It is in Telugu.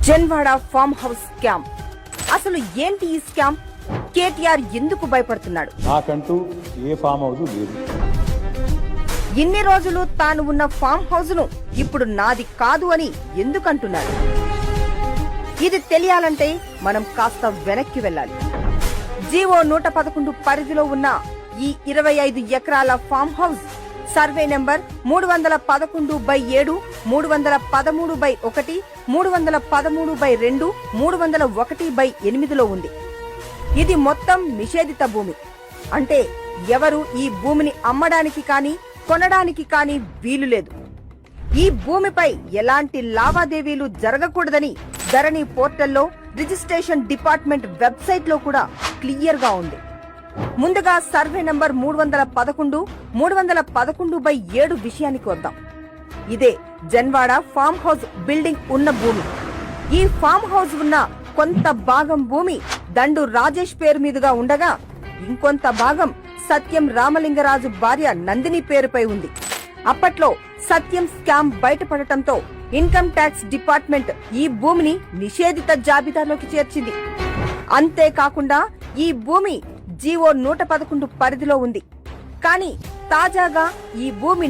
Janwada farm house scam. అసలు ఏంటి ఈ స్కామ్? కేటీఆర్ ఎందుకు భయపడుతున్నాడు? నాకంటూ ఏ ఫామ్ హౌస్ లేదు. ఇన్ని రోజులు తాను ఉన్న ఫామ్ హౌస్ ను ఇప్పుడు నాది కాదు అని ఎందుకంటున్నాడు? ఇది తెలియాలంటే మనం కాస్త వెనక్కి వెళ్ళాలి. జీవో 111 పరిధిలో ఉన్న ఈ 25 ఎకరాల ఫామ్ హౌస్ సర్వే నెంబర్ 311/7, 313/1, 313/2, 301/8లో ఉంది. ఇది మొత్తం నిషేధిత భూమి. అంటే ఎవరు ఈ భూమిని అమ్మడానికి కానీ కొనడానికి కానీ వీలు లేదు. ఈ భూమిపై ఎలాంటి లావాదేవీలు జరగకూడదని ధరణి పోర్టల్లో, రిజిస్ట్రేషన్ డిపార్ట్మెంట్ వెబ్సైట్ లో కూడా క్లియర్ గా ఉంది. ముందుగా సర్వే నంబర్ 311, 311/7 విషయానికి వద్దాం. ఇదే జన్వాడ ఫామ్ హౌస్ బిల్డింగ్ ఉన్న భూమి. ఈ ఫామ్ హౌస్ ఉన్న కొంత భాగం భూమి దండు రాజేష్ పేరు మీదుగా ఉండగా, ఇంకొంత భాగం సత్యం రామలింగరాజు భార్య నందిని పేరుపై ఉంది. అప్పట్లో సత్యం స్కామ్ బయటపడటంతో ఇన్కమ్ ట్యాక్స్ డిపార్ట్మెంట్ ఈ భూమిని నిషేధిత జాబితాలోకి చేర్చింది. అంతేకాకుండా ఈ భూమి జీవో 111 పరిధిలో ఉంది. కానీ తాజాగా ఈ భూమి